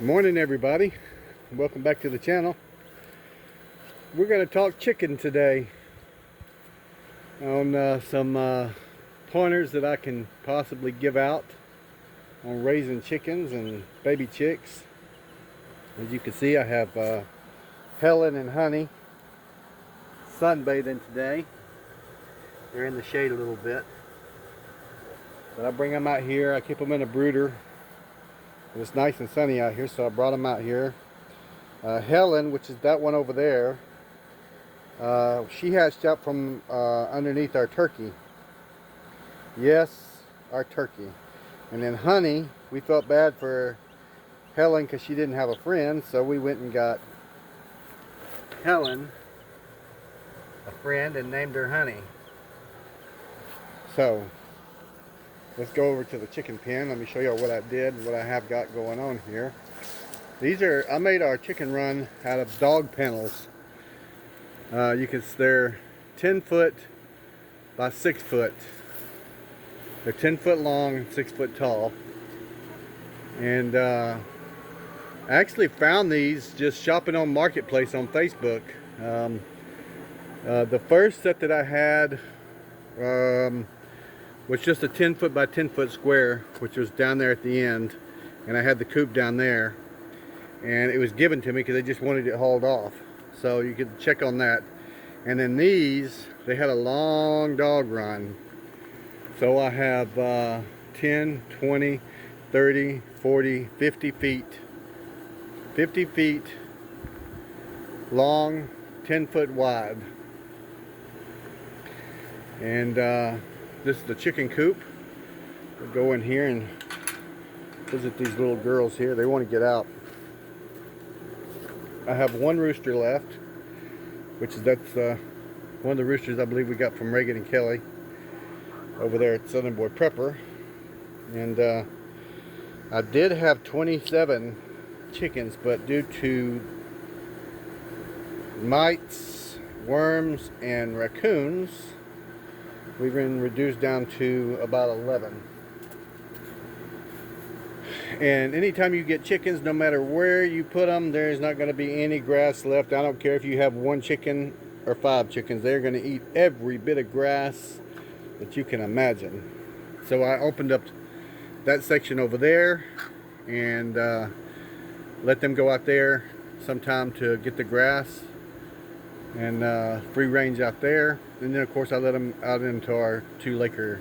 Morning everybody, welcome back to the channel. We're going to talk chicken today on some pointers that I can possibly give out on raising chickens and baby chicks. As you can see, I have Helen and Honey sunbathing today. They're in the shade a little bit, but I bring them out here. I keep them in a brooder. It's nice and sunny out here, so I brought them out here. Helen, which is that one over there, she hatched out from underneath our turkey. Yes, our turkey. And then Honey, we felt bad for Helen because she didn't have a friend, so we went and got Helen a friend and named her Honey. So let's go over to the chicken pen. Let me show you what I did and what I have got going on here. I made our chicken run out of dog panels. They're 10 foot by 6 foot. They're 10 foot long and 6 foot tall. And I actually found these just shopping on Marketplace on Facebook. The first set that I had was just a 10 foot by 10 foot square, which was down there at the end, and I had the coop down there, and it was given to me because they just wanted it hauled off, so you could check on that. And then these, they had a long dog run, so I have 10, 20, 30, 40, 50 feet long, 10 foot wide. And this is the chicken coop. We'll go in here and visit these little girls here. They want to get out. I have one rooster left, that's one of the roosters I believe we got from Reagan and Kelly over there at Southern Boy Prepper. And I did have 27 chickens, but due to mites, worms, and raccoons, we've been reduced down to about 11. And anytime you get chickens, no matter where you put them, there's not going to be any grass left. I don't care if you have 1 chicken or 5 chickens. They're going to eat every bit of grass that you can imagine. So I opened up that section over there and let them go out there sometime to get the grass and free range out there. And then of course I let them out into our 2-acre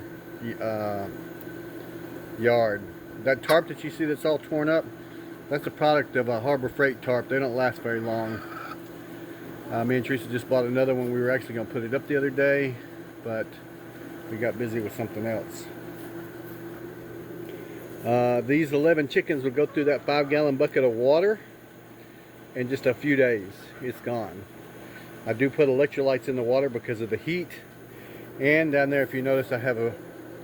yard. That tarp that you see that's all torn up, that's a product of a Harbor Freight tarp. They don't last very long. Me and Teresa just bought another one. We were actually going to put it up the other day, but we got busy with something else. These 11 chickens will go through that 5-gallon bucket of water in just a few days. It's gone. I do put electrolytes in the water because of the heat. And down there, if you notice, I have a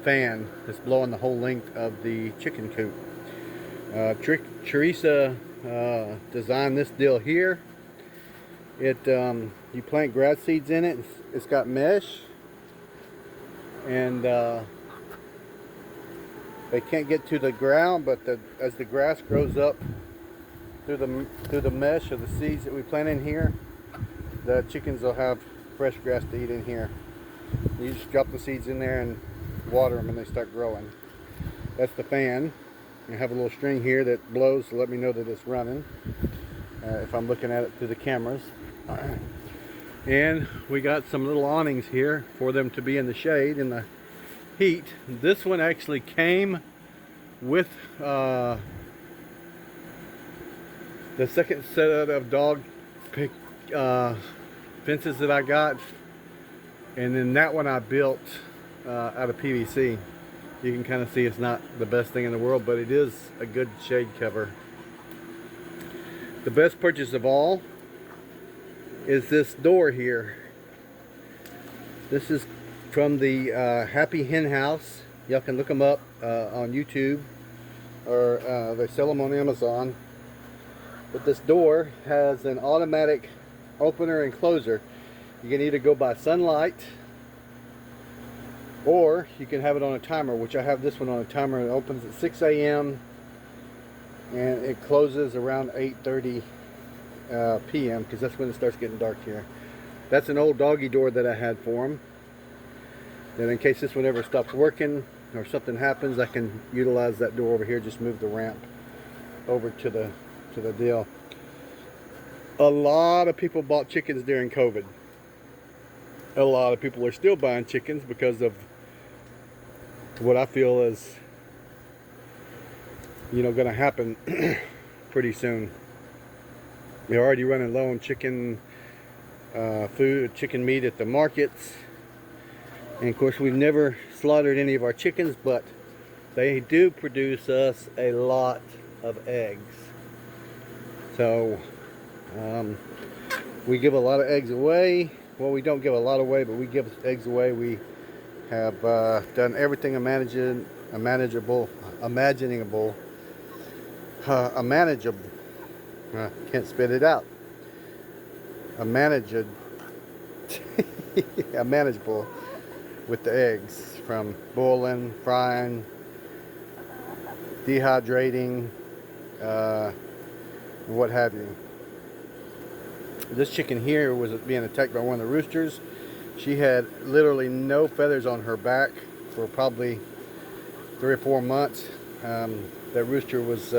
fan that's blowing the whole length of the chicken coop. Teresa designed this deal here. You plant grass seeds in it. It's got mesh. And they can't get to the ground, but as the grass grows up through the mesh of the seeds that we plant in here, the chickens will have fresh grass to eat in here. You just drop the seeds in there and water them and they start growing. That's the fan. I have a little string here that blows to let me know that it's running if I'm looking at it through the cameras. And we got some little awnings here for them to be in the shade in the heat. This one actually came with the second set of dog fences that I got, and then that one I built out of PVC. You can kind of see it's not the best thing in the world, but it is a good shade cover. The best purchase of all is this door here. This is from the Happy Hen House. Y'all can look them up on YouTube, or they sell them on Amazon. But this door has an automatic opener and closer. You can either go by sunlight or you can have it on a timer, which I have this one on a timer. It opens at 6 a.m. and it closes around 8:30 p.m. because that's when it starts getting dark here. That's an old doggy door that I had for them. Then in case this one ever stops working or something happens, I can utilize that door over here. Just move the ramp over to the deal. A lot of people bought chickens during COVID. A lot of people are still buying chickens because of what I feel is, you know, going to happen pretty soon. We're already running low on chicken food, chicken meat at the markets. And of course, we've never slaughtered any of our chickens, but they do produce us a lot of eggs. So we give a lot of eggs away. Well, we don't give a lot away, but we give eggs away. We have done everything imaginable. Can't spit it out. Manageable with the eggs, from boiling, frying, dehydrating, what have you. This chicken here was being attacked by one of the roosters. She had literally no feathers on her back for probably 3 or 4 months. That rooster was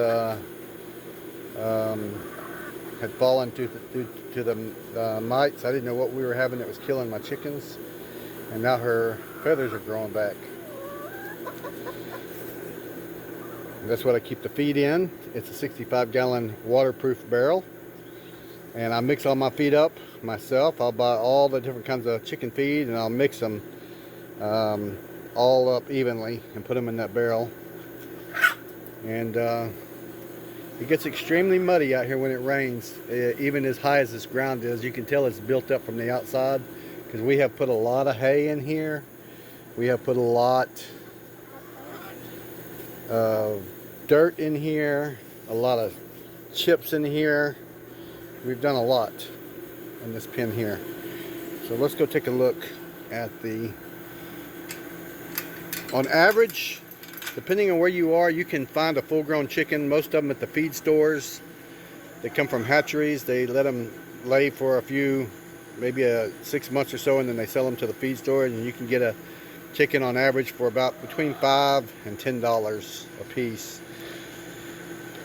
had fallen to the mites. I didn't know what we were having that was killing my chickens, and now her feathers are growing back. That's what I keep the feed in. It's a 65-gallon waterproof barrel, and I mix all my feed up myself. I'll buy all the different kinds of chicken feed, and I'll mix them all up evenly and put them in that barrel. And it gets extremely muddy out here when it rains, even as high as this ground is. You can tell it's built up from the outside because we have put a lot of hay in here. We have put a lot of dirt in here, a lot of chips in here. We've done a lot in this pen here. So let's go take a look at on average, depending on where you are, you can find a full-grown chicken. Most of them at the feed stores. They come from hatcheries. They let them lay for a few, maybe 6 months or so, and then they sell them to the feed store, and you can get a chicken on average for about between $5 and $10 a piece.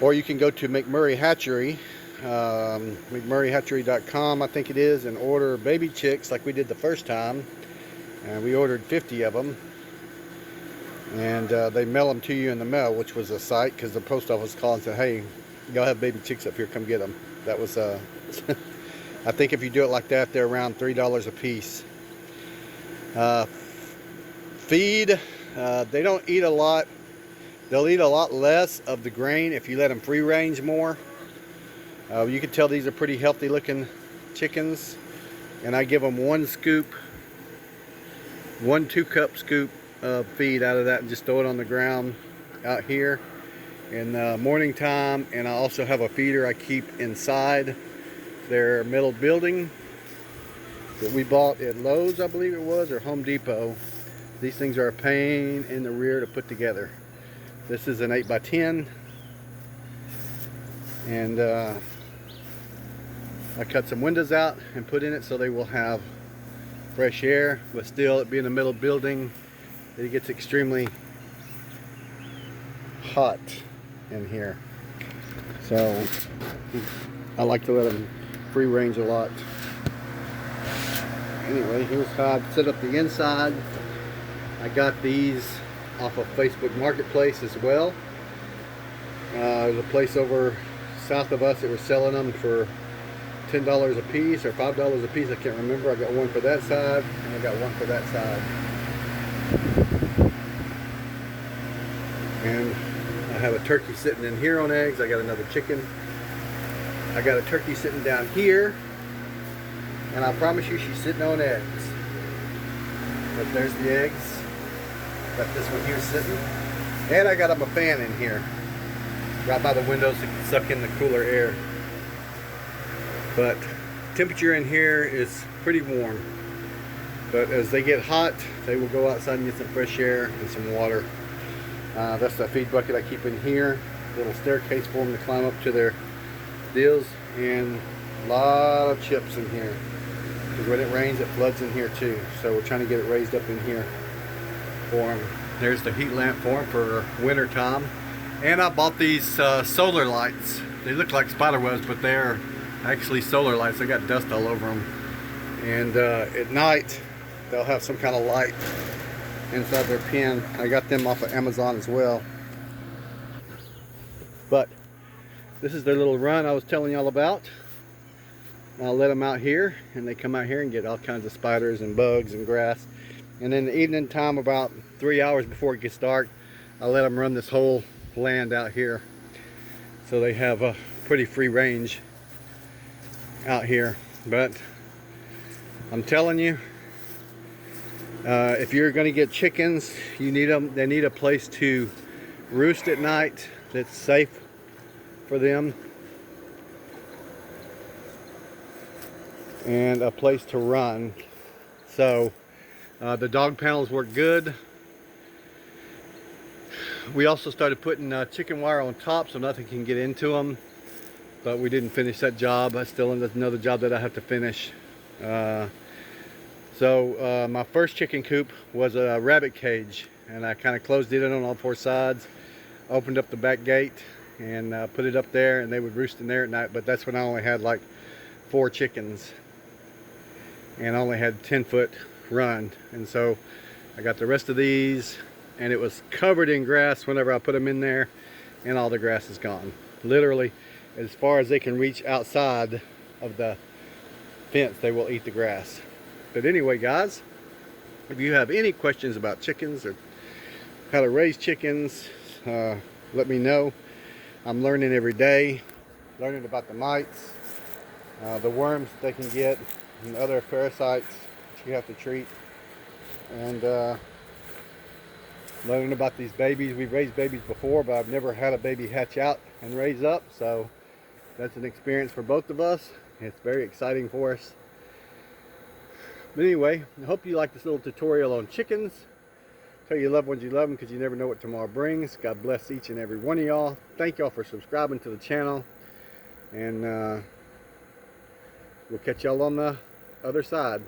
Or you can go to McMurray Hatchery, McMurrayHatchery.com, I think it is, and order baby chicks like we did the first time. And we ordered 50 of them. And they mail them to you in the mail, which was a sight, because the post office called and said, hey, y'all have baby chicks up here, come get them. That was, I think if you do it like that, they're around $3 a piece. Feed, they don't eat a lot. They'll eat a lot less of the grain if you let them free range more. You can tell these are pretty healthy looking chickens. And I give them 1 scoop, 1 2-cup scoop of feed out of that, and just throw it on the ground out here in the morning time. And I also have a feeder I keep inside their metal building that we bought at Lowe's, I believe it was, or Home Depot. These things are a pain in the rear to put together. This is an 8x10, and I cut some windows out and put in it so they will have fresh air, but still, it being a metal building, it gets extremely hot in here. So I like to let them free range a lot. Anyway, here's how I set up the inside. I got these off of Facebook Marketplace as well. There's a place over south of us that was selling them for $10 a piece or $5 a piece. I can't remember. I got one for that side and I got one for that side. And I have a turkey sitting in here on eggs. I got another chicken. I got a turkey sitting down here, and I promise you she's sitting on eggs. But there's the eggs. Got this one here sitting, and I got up a fan in here right by the windows to suck in the cooler air. But temperature in here is pretty warm, but as they get hot, they will go outside and get some fresh air and some water. That's the feed bucket I keep in here. little staircase for them to climb up to their deals, and a lot of chips in here. Because when it rains, it floods in here too. So we're trying to get it raised up in here for them. There's the heat lamp for them for winter time. And I bought these solar lights. They look like spider webs, but they're actually solar lights. They got dust all over them. And at night, they'll have some kind of light inside their pen. I got them off of Amazon as well. But this is their little run I was telling y'all about. I'll let them out here, and they come out here and get all kinds of spiders and bugs and grass. And then the evening time, about 3 hours before it gets dark, I'll let them run this whole land out here. So they have a pretty free range out here. But I'm telling you, if you're going to get chickens, you need them. They need a place to roost at night that's safe for them, and a place to run. So the dog panels work good. We also started putting chicken wire on top so nothing can get into them, but we didn't finish that job. That's still another job that I have to finish. So my first chicken coop was a rabbit cage, and I kind of closed it in on all 4 sides, opened up the back gate, and put it up there, and they would roost in there at night. But that's when I only had like 4 chickens, and I only had 10-foot run. And so I got the rest of these, and it was covered in grass whenever I put them in there, and all the grass is gone. Literally, as far as they can reach outside of the fence, they will eat the grass. But anyway, guys, if you have any questions about chickens or how to raise chickens, let me know. I'm learning every day, learning about the mites, the worms they can get, and other parasites that you have to treat, and learning about these babies. We've raised babies before, but I've never had a baby hatch out and raise up, so that's an experience for both of us. It's very exciting for us. But anyway, I hope you like this little tutorial on chickens. Tell your loved ones you love them, because you never know what tomorrow brings. God bless each and every one of y'all. Thank y'all for subscribing to the channel. And we'll catch y'all on the other side.